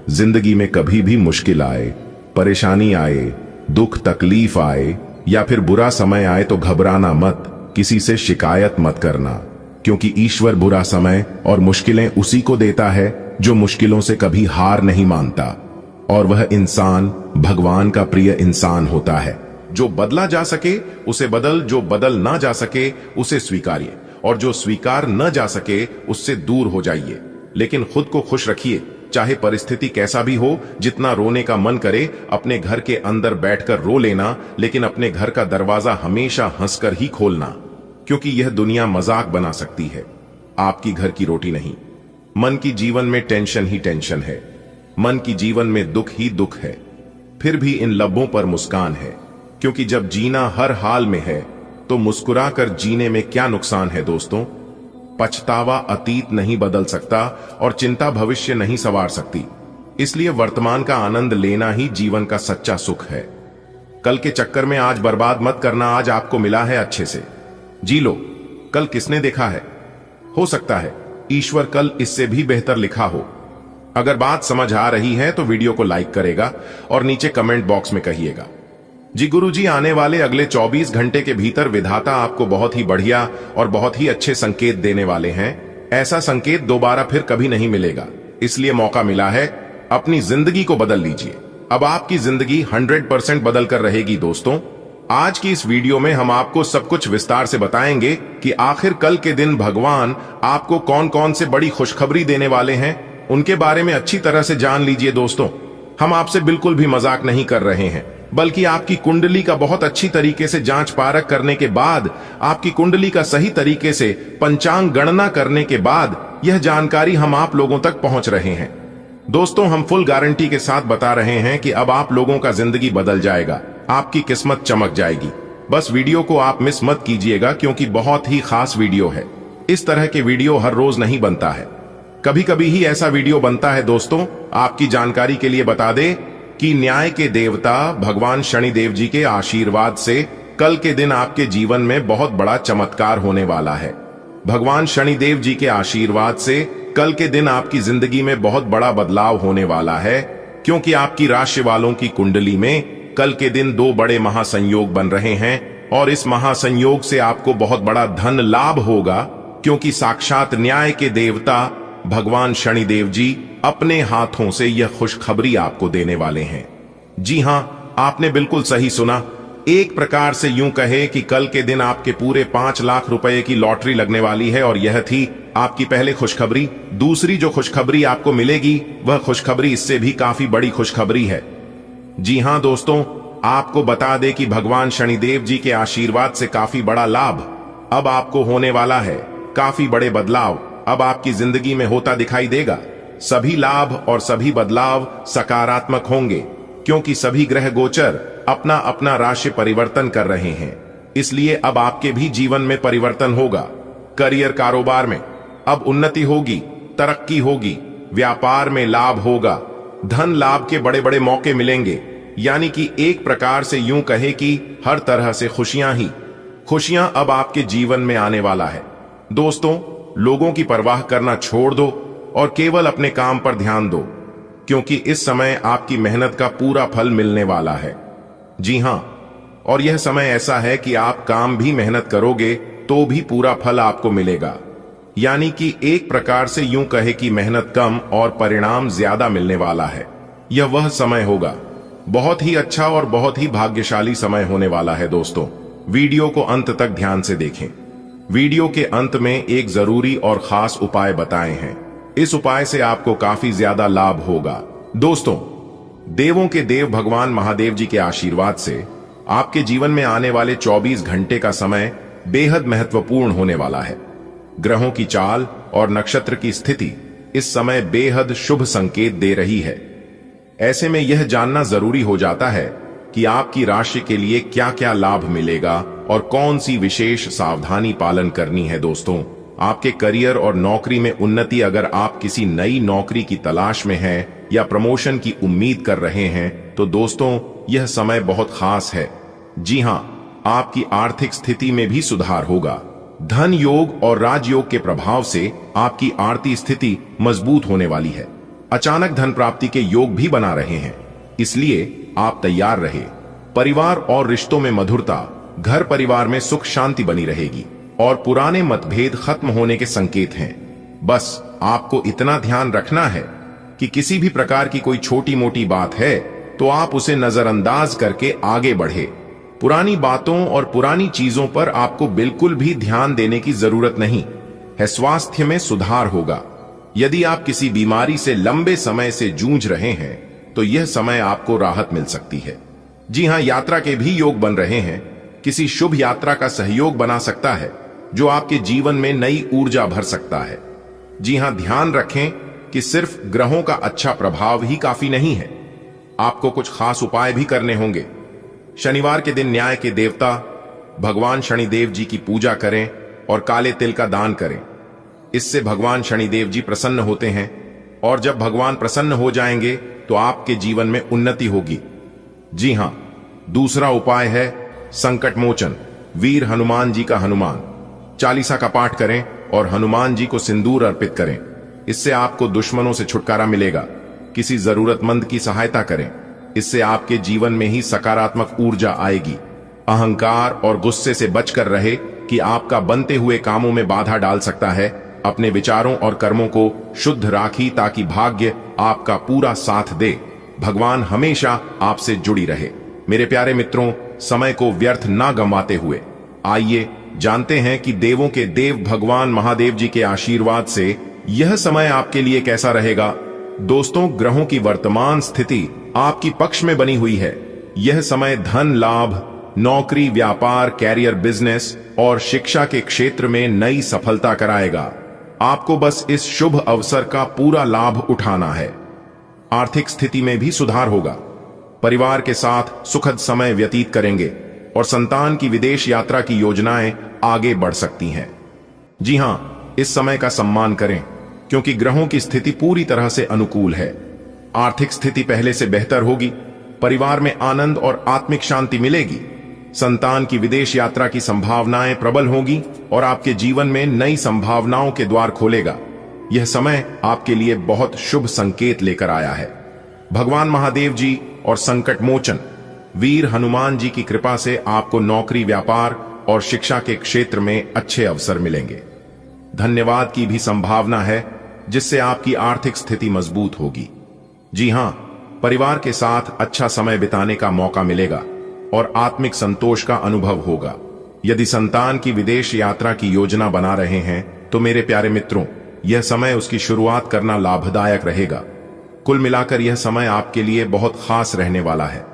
[SPEAKER 1] जिंदगी में कभी भी मुश्किल आए, परेशानी आए, दुख तकलीफ आए या फिर बुरा समय आए तो घबराना मत, किसी से शिकायत मत करना, क्योंकि ईश्वर बुरा समय और मुश्किलें उसी को देता है जो मुश्किलों से कभी हार नहीं मानता। और वह इंसान भगवान का प्रिय इंसान होता है। जो बदला जा सके उसे बदल, जो बदल ना जा सके उसे स्वीकारिए, और जो स्वीकार न जा सके उससे दूर हो जाइए। लेकिन खुद को खुश रखिए, चाहे परिस्थिति कैसा भी हो। जितना रोने का मन करे अपने घर के अंदर बैठकर रो लेना, लेकिन अपने घर का दरवाजा हमेशा हंसकर ही खोलना, क्योंकि यह दुनिया मजाक बना सकती है, आपकी घर की रोटी नहीं। मन की जीवन में टेंशन ही टेंशन है, मन की जीवन में दुख ही दुख है, फिर भी इन लबों पर मुस्कान है, क्योंकि जब जीना हर हाल में है तो मुस्कुराकर जीने में क्या नुकसान है दोस्तों। पछतावा अतीत नहीं बदल सकता और चिंता भविष्य नहीं संवार सकती। इसलिए वर्तमान का आनंद लेना ही जीवन का सच्चा सुख है। कल के चक्कर में आज बर्बाद मत करना। आज आपको मिला है, अच्छे से जी लो। कल किसने देखा है? हो सकता है ईश्वर कल इससे भी बेहतर लिखा हो। अगर बात समझ आ रही है तो वीडियो को लाइक करेगा और नीचे कमेंट बॉक्स में कहिएगा। जी गुरुजी, आने वाले अगले 24 घंटे के भीतर विधाता आपको बहुत ही बढ़िया और बहुत ही अच्छे संकेत देने वाले हैं। ऐसा संकेत दोबारा फिर कभी नहीं मिलेगा, इसलिए मौका मिला है, अपनी जिंदगी को बदल लीजिए। अब आपकी जिंदगी 100% बदल कर रहेगी दोस्तों। आज की इस वीडियो में हम आपको सब कुछ विस्तार से बताएंगे कि आखिर कल के दिन भगवान आपको कौन कौन से बड़ी खुशखबरी देने वाले हैं, उनके बारे में अच्छी तरह से जान लीजिए दोस्तों। हम आपसे बिल्कुल भी मजाक नहीं कर रहे हैं, बल्कि आपकी कुंडली का बहुत अच्छी तरीके से जांच पारख करने के बाद, आपकी कुंडली का सही तरीके से पंचांग गणना करने के बाद यह जानकारी हम आप लोगों तक पहुंच रहे हैं। दोस्तों, हम फुल गारंटी के साथ बता रहे हैं कि अब आप लोगों का जिंदगी बदल जाएगा, आपकी किस्मत चमक जाएगी। बस वीडियो को आप मिस मत कीजिएगा, क्योंकि बहुत ही खास वीडियो है। इस तरह के वीडियो हर रोज नहीं बनता है, कभी कभी ही ऐसा वीडियो बनता है दोस्तों। आपकी जानकारी के लिए बता दें कि न्याय के देवता भगवान शनिदेव जी के आशीर्वाद से कल के दिन आपके जीवन में बहुत बड़ा चमत्कार होने वाला है। भगवान शनिदेव जी के आशीर्वाद से कल के दिन आपकी जिंदगी में बहुत बड़ा बदलाव होने वाला है, क्योंकि आपकी राशि वालों की कुंडली में कल के दिन 2 बड़े महासंयोग बन रहे हैं, और इस महासंयोग से आपको बहुत बड़ा धन लाभ होगा, क्योंकि साक्षात न्याय के देवता भगवान शनिदेव जी अपने हाथों से यह खुशखबरी आपको देने वाले हैं। जी हां, आपने बिल्कुल सही सुना। एक प्रकार से यूं कहे कि कल के दिन आपके पूरे 5 लाख रुपए की लॉटरी लगने वाली है, और यह थी आपकी पहली खुशखबरी। दूसरी जो खुशखबरी आपको मिलेगी वह खुशखबरी इससे भी काफी बड़ी खुशखबरी है। जी हां दोस्तों, आपको बता दें कि भगवान शनिदेव जी के आशीर्वाद से काफी बड़ा लाभ अब आपको होने वाला है। काफी बड़े बदलाव अब आपकी जिंदगी में होता दिखाई देगा। सभी लाभ और सभी बदलाव सकारात्मक होंगे, क्योंकि सभी ग्रह गोचर अपना अपना राशि परिवर्तन कर रहे हैं। इसलिए अब आपके भी जीवन में परिवर्तन होगा। करियर कारोबार में अब उन्नति होगी, तरक्की होगी, व्यापार में लाभ होगा, धन लाभ के बड़े बड़े मौके मिलेंगे। यानी कि एक प्रकार से यूं कहे कि हर तरह से खुशियां अब आपके जीवन में आने वाला है। दोस्तों, लोगों की परवाह करना छोड़ दो और केवल अपने काम पर ध्यान दो, क्योंकि इस समय आपकी मेहनत का पूरा फल मिलने वाला है। जी हां, और यह समय ऐसा है कि आप काम भी मेहनत करोगे तो भी पूरा फल आपको मिलेगा। यानी कि एक प्रकार से यूं कहे कि मेहनत कम और परिणाम ज्यादा मिलने वाला है। यह वह समय होगा, बहुत ही अच्छा और बहुत ही भाग्यशाली समय होने वाला है। दोस्तों, वीडियो को अंत तक ध्यान से देखें। वीडियो के अंत में एक जरूरी और खास उपाय बताए हैं। इस उपाय से आपको काफी ज्यादा लाभ होगा। दोस्तों, देवों के देव भगवान महादेव जी के आशीर्वाद से आपके जीवन में आने वाले 24 घंटे का समय बेहद महत्वपूर्ण होने वाला है। ग्रहों की चाल और नक्षत्र की स्थिति इस समय बेहद शुभ संकेत दे रही है। ऐसे में यह जानना जरूरी हो जाता है कि आपकी राशि के लिए क्या क्या लाभ मिलेगा और कौन सी विशेष सावधानी पालन करनी है। दोस्तों, आपके करियर और नौकरी में उन्नति, अगर आप किसी नई नौकरी की तलाश में हैं या प्रमोशन की उम्मीद कर रहे हैं, तो दोस्तों यह समय बहुत खास है। जी हां, आपकी आर्थिक स्थिति में भी सुधार होगा। धन योग और राजयोग के प्रभाव से आपकी आर्थिक स्थिति मजबूत होने वाली है। अचानक धन प्राप्ति के योग भी बना रहे हैं, इसलिए आप तैयार रहे। परिवार और रिश्तों में मधुरता, घर परिवार में सुख शांति बनी रहेगी और पुराने मतभेद खत्म होने के संकेत हैं। बस आपको इतना ध्यान रखना है कि किसी भी प्रकार की कोई छोटी मोटी बात है तो आप उसे नजरअंदाज करके आगे बढ़े। पुरानी बातों और पुरानी चीजों पर आपको बिल्कुल भी ध्यान देने की जरूरत नहीं है। स्वास्थ्य में सुधार होगा। यदि आप किसी बीमारी से लंबे समय से जूझ रहे हैं तो यह समय आपको राहत मिल सकती है। जी हां, यात्रा के भी योग बन रहे हैं। किसी शुभ यात्रा का सहयोग बना सकता है जो आपके जीवन में नई ऊर्जा भर सकता है। जी हां, ध्यान रखें कि सिर्फ ग्रहों का अच्छा प्रभाव ही काफी नहीं है, आपको कुछ खास उपाय भी करने होंगे। शनिवार के दिन न्याय के देवता भगवान शनिदेव जी की पूजा करें और काले तिल का दान करें। इससे भगवान शनिदेव जी प्रसन्न होते हैं और जब भगवान प्रसन्न हो जाएंगे तो आपके जीवन में उन्नति होगी। जी हां, दूसरा उपाय है संकट मोचन वीर हनुमान जी का हनुमान चालीसा का पाठ करें और हनुमान जी को सिंदूर अर्पित करें। इससे आपको दुश्मनों से छुटकारा मिलेगा। किसी जरूरतमंद की सहायता करें, इससे आपके जीवन में ही सकारात्मक ऊर्जा आएगी। अहंकार और गुस्से से बचकर रहे कि आपका बनते हुए कामों में बाधा डाल सकता है। अपने विचारों और कर्मों को शुद्ध राखी ताकि भाग्य आपका पूरा साथ दे। भगवान हमेशा आपसे जुड़ी रहे। मेरे प्यारे मित्रों, समय को व्यर्थ ना गंवाते हुए आइए जानते हैं कि देवों के देव भगवान महादेव जी के आशीर्वाद से यह समय आपके लिए कैसा रहेगा। दोस्तों, ग्रहों की वर्तमान स्थिति आपकी पक्ष में बनी हुई है। यह समय धन लाभ, नौकरी, व्यापार, कैरियर, बिजनेस और शिक्षा के क्षेत्र में नई सफलता कराएगा। आपको बस इस शुभ अवसर का पूरा लाभ उठाना है। आर्थिक स्थिति में भी सुधार होगा। परिवार के साथ सुखद समय व्यतीत करेंगे और संतान की विदेश यात्रा की योजनाएं आगे बढ़ सकती हैं। जी हां, इस समय का सम्मान करें क्योंकि ग्रहों की स्थिति पूरी तरह से अनुकूल है। आर्थिक स्थिति पहले से बेहतर होगी। परिवार में आनंद और आत्मिक शांति मिलेगी। संतान की विदेश यात्रा की संभावनाएं प्रबल होगी और आपके जीवन में नई संभावनाओं के द्वार खोलेगा। यह समय आपके लिए बहुत शुभ संकेत लेकर आया है। भगवान महादेव जी और संकट मोचन वीर हनुमान जी की कृपा से आपको नौकरी, व्यापार और शिक्षा के क्षेत्र में अच्छे अवसर मिलेंगे। धन्यवाद की भी संभावना है जिससे आपकी आर्थिक स्थिति मजबूत होगी। जी हां, परिवार के साथ अच्छा समय बिताने का मौका मिलेगा और आत्मिक संतोष का अनुभव होगा। यदि संतान की विदेश यात्रा की योजना बना रहे हैं तो मेरे प्यारे मित्रों, यह समय उसकी शुरुआत करना लाभदायक रहेगा। कुल मिलाकर यह समय आपके लिए बहुत खास रहने वाला है।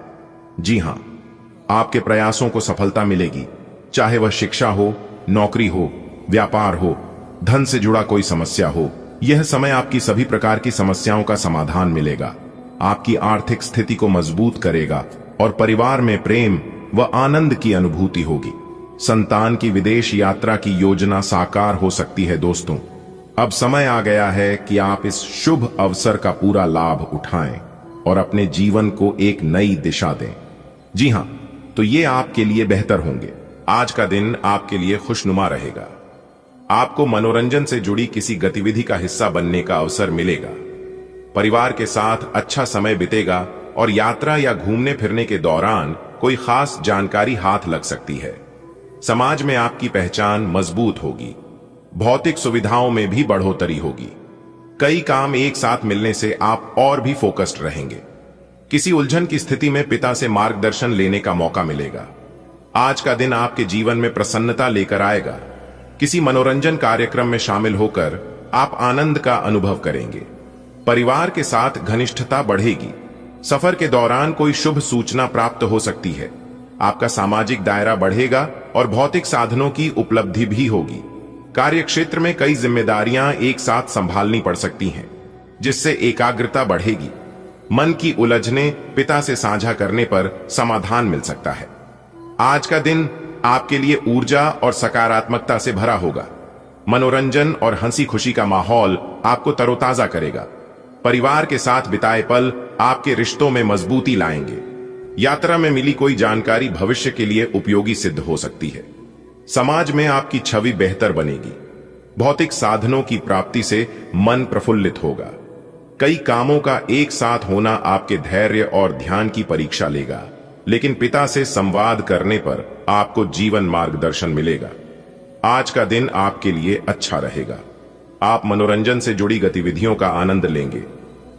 [SPEAKER 1] जी हां, आपके प्रयासों को सफलता मिलेगी, चाहे वह शिक्षा हो, नौकरी हो, व्यापार हो, धन से जुड़ा कोई समस्या हो। यह समय आपकी सभी प्रकार की समस्याओं का समाधान मिलेगा, आपकी आर्थिक स्थिति को मजबूत करेगा और परिवार में प्रेम व आनंद की अनुभूति होगी। संतान की विदेश यात्रा की योजना साकार हो सकती है। दोस्तों, अब समय आ गया है कि आप इस शुभ अवसर का पूरा लाभ उठाएं और अपने जीवन को एक नई दिशा दें। जी हां, तो ये आपके लिए बेहतर होंगे। आज का दिन आपके लिए खुशनुमा रहेगा। आपको मनोरंजन से जुड़ी किसी गतिविधि का हिस्सा बनने का अवसर मिलेगा। परिवार के साथ अच्छा समय बीतेगा और यात्रा या घूमने फिरने के दौरान कोई खास जानकारी हाथ लग सकती है। समाज में आपकी पहचान मजबूत होगी। भौतिक सुविधाओं में भी बढ़ोतरी होगी। कई काम एक साथ मिलने से आप और भी फोकस्ड रहेंगे। किसी उलझन की स्थिति में पिता से मार्गदर्शन लेने का मौका मिलेगा। आज का दिन आपके जीवन में प्रसन्नता लेकर आएगा। किसी मनोरंजन कार्यक्रम में शामिल होकर आप आनंद का अनुभव करेंगे। परिवार के साथ घनिष्ठता बढ़ेगी। सफर के दौरान कोई शुभ सूचना प्राप्त हो सकती है। आपका सामाजिक दायरा बढ़ेगा और भौतिक साधनों की उपलब्धि भी होगी। कार्य क्षेत्र में कई जिम्मेदारियां एक साथ संभालनी पड़ सकती हैं, जिससे एकाग्रता बढ़ेगी। मन की उलझने पिता से साझा करने पर समाधान मिल सकता है। आज का दिन आपके लिए ऊर्जा और सकारात्मकता से भरा होगा। मनोरंजन और हंसी खुशी का माहौल आपको तरोताजा करेगा। परिवार के साथ बिताए पल आपके रिश्तों में मजबूती लाएंगे। यात्रा में मिली कोई जानकारी भविष्य के लिए उपयोगी सिद्ध हो सकती है। समाज में आपकी छवि बेहतर बनेगी। भौतिक साधनों की प्राप्ति से मन प्रफुल्लित होगा। कई कामों का एक साथ होना आपके धैर्य और ध्यान की परीक्षा लेगा, लेकिन पिता से संवाद करने पर आपको जीवन मार्गदर्शन मिलेगा। आज का दिन आपके लिए अच्छा रहेगा। आप मनोरंजन से जुड़ी गतिविधियों का आनंद लेंगे।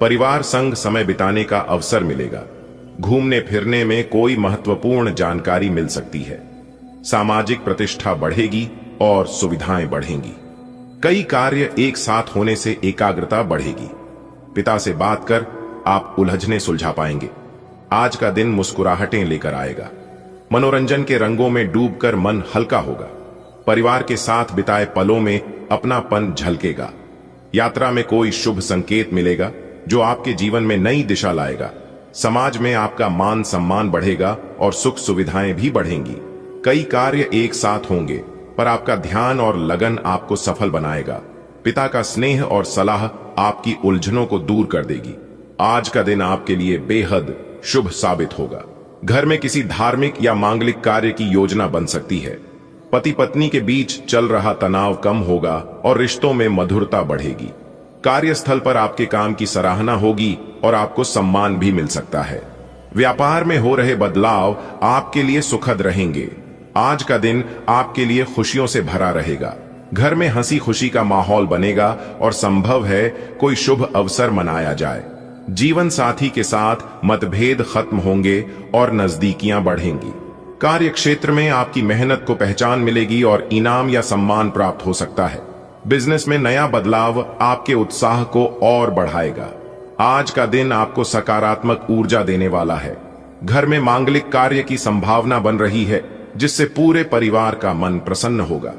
[SPEAKER 1] परिवार संग समय बिताने का अवसर मिलेगा। घूमने फिरने में कोई महत्वपूर्ण जानकारी मिल सकती है। सामाजिक प्रतिष्ठा बढ़ेगी और सुविधाएं बढ़ेंगी। कई कार्य एक साथ होने से एकाग्रता बढ़ेगी। पिता से बात कर आप उलझने सुलझा पाएंगे। आज का दिन मुस्कुराहटें लेकर आएगा। मनोरंजन के रंगों में डूबकर मन हल्का होगा। परिवार के साथ बिताए पलों में अपनापन झलकेगा। यात्रा में कोई शुभ संकेत मिलेगा जो आपके जीवन में नई दिशा लाएगा। समाज में आपका मान सम्मान बढ़ेगा और सुख सुविधाएं भी बढ़ेंगी। कई कार्य एक साथ होंगे, पर आपका ध्यान और लगन आपको सफल बनाएगा। पिता का स्नेह और सलाह आपकी उलझनों को दूर कर देगी। आज का दिन आपके लिए बेहद शुभ साबित होगा। घर में किसी धार्मिक या मांगलिक कार्य की योजना बन सकती है। पति पत्नी के बीच चल रहा तनाव कम होगा और रिश्तों में मधुरता बढ़ेगी। कार्यस्थल पर आपके काम की सराहना होगी और आपको सम्मान भी मिल सकता है। व्यापार में हो रहे बदलाव आपके लिए सुखद रहेंगे। आज का दिन आपके लिए खुशियों से भरा रहेगा। घर में हंसी खुशी का माहौल बनेगा और संभव है कोई शुभ अवसर मनाया जाए। जीवन साथी के साथ मतभेद खत्म होंगे और नजदीकियां बढ़ेंगी। कार्य क्षेत्र में आपकी मेहनत को पहचान मिलेगी और इनाम या सम्मान प्राप्त हो सकता है। बिजनेस में नया बदलाव आपके उत्साह को और बढ़ाएगा। आज का दिन आपको सकारात्मक ऊर्जा देने वाला है। घर में मांगलिक कार्य की संभावना बन रही है, जिससे पूरे परिवार का मन प्रसन्न होगा।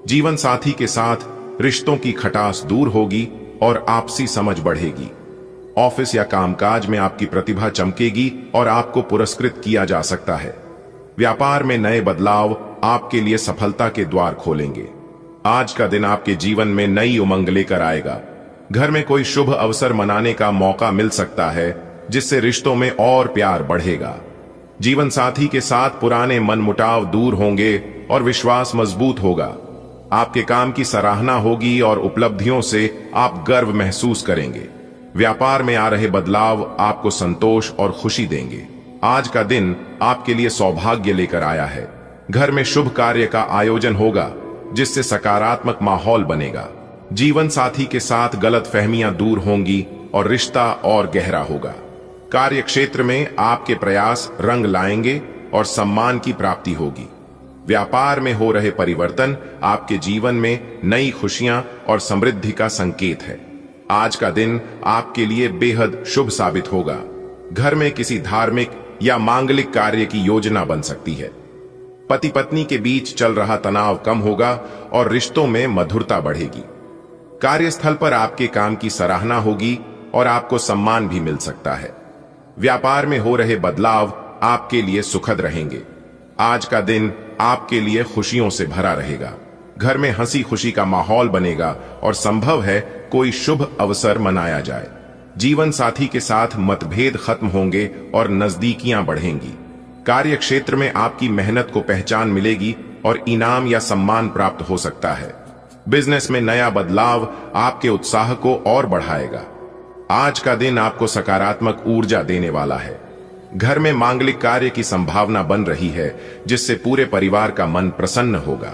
[SPEAKER 1] जीवन साथी के साथ रिश्तों की खटास दूर होगी और आपसी समझ बढ़ेगी। ऑफिस या कामकाज में आपकी प्रतिभा चमकेगी और आपको पुरस्कृत किया जा सकता है। व्यापार में नए बदलाव आपके लिए सफलता के द्वार खोलेंगे। आज का दिन आपके जीवन में नई उमंग लेकर आएगा। घर में कोई शुभ अवसर मनाने का मौका मिल सकता है, जिससे रिश्तों में और प्यार बढ़ेगा। जीवन साथी के साथ पुराने मनमुटाव दूर होंगे और विश्वास मजबूत होगा। आपके काम की सराहना होगी और उपलब्धियों से आप गर्व महसूस करेंगे। व्यापार में आ रहे बदलाव आपको संतोष और खुशी देंगे। आज का दिन आपके लिए सौभाग्य लेकर आया है। घर में शुभ कार्य का आयोजन होगा, जिससे सकारात्मक माहौल बनेगा। जीवन साथी के साथ गलतफहमियां दूर होंगी और रिश्ता और गहरा होगा। कार्य क्षेत्र में आपके प्रयास रंग लाएंगे और सम्मान की प्राप्ति होगी। व्यापार में हो रहे परिवर्तन आपके जीवन में नई खुशियां और समृद्धि का संकेत है। आज का दिन आपके लिए बेहद शुभ साबित होगा। घर में किसी धार्मिक या मांगलिक कार्य की योजना बन सकती है। पति पत्नी के बीच चल रहा तनाव कम होगा और रिश्तों में मधुरता बढ़ेगी। कार्यस्थल पर आपके काम की सराहना होगी और आपको सम्मान भी मिल सकता है। व्यापार में हो रहे बदलाव आपके लिए सुखद रहेंगे। आज का दिन आपके लिए खुशियों से भरा रहेगा। घर में हंसी खुशी का माहौल बनेगा और संभव है कोई शुभ अवसर मनाया जाए। जीवन साथी के साथ मतभेद खत्म होंगे और नजदीकियां बढ़ेंगी। कार्य क्षेत्र में आपकी मेहनत को पहचान मिलेगी और इनाम या सम्मान प्राप्त हो सकता है। बिजनेस में नया बदलाव आपके उत्साह को और बढ़ाएगा। आज का दिन आपको सकारात्मक ऊर्जा देने वाला है। घर में मांगलिक कार्य की संभावना बन रही है, जिससे पूरे परिवार का मन प्रसन्न होगा।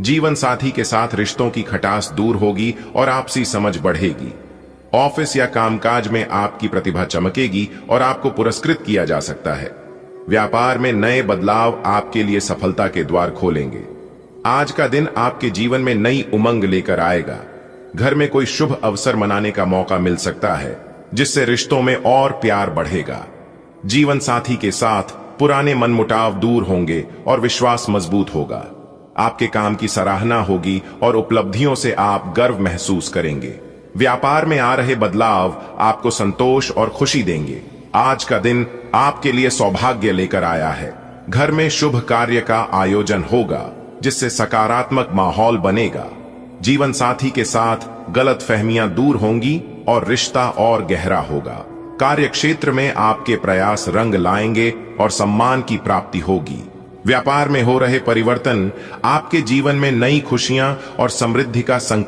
[SPEAKER 1] जीवन साथी के साथ रिश्तों की खटास दूर होगी और आपसी समझ बढ़ेगी। ऑफिस या कामकाज में आपकी प्रतिभा चमकेगी और आपको पुरस्कृत किया जा सकता है। व्यापार में नए बदलाव आपके लिए सफलता के द्वार खोलेंगे। आज का दिन आपके जीवन में नई उमंग लेकर आएगा। घर में कोई शुभ अवसर मनाने का मौका मिल सकता है, जिससे रिश्तों में और प्यार बढ़ेगा। जीवन साथी के साथ पुराने मनमुटाव दूर होंगे और विश्वास मजबूत होगा। आपके काम की सराहना होगी और उपलब्धियों से आप गर्व महसूस करेंगे। व्यापार में आ रहे बदलाव आपको संतोष और खुशी देंगे। आज का दिन आपके लिए सौभाग्य लेकर आया है। घर में शुभ कार्य का आयोजन होगा, जिससे सकारात्मक माहौल बनेगा। जीवन साथी के साथ गलतफहमियां दूर होंगी और रिश्ता और गहरा होगा। कार्य क्षेत्र में आपके प्रयास रंग लाएंगे और सम्मान की प्राप्ति होगी। व्यापार में हो रहे परिवर्तन आपके जीवन में नई खुशियां और समृद्धि का संकेत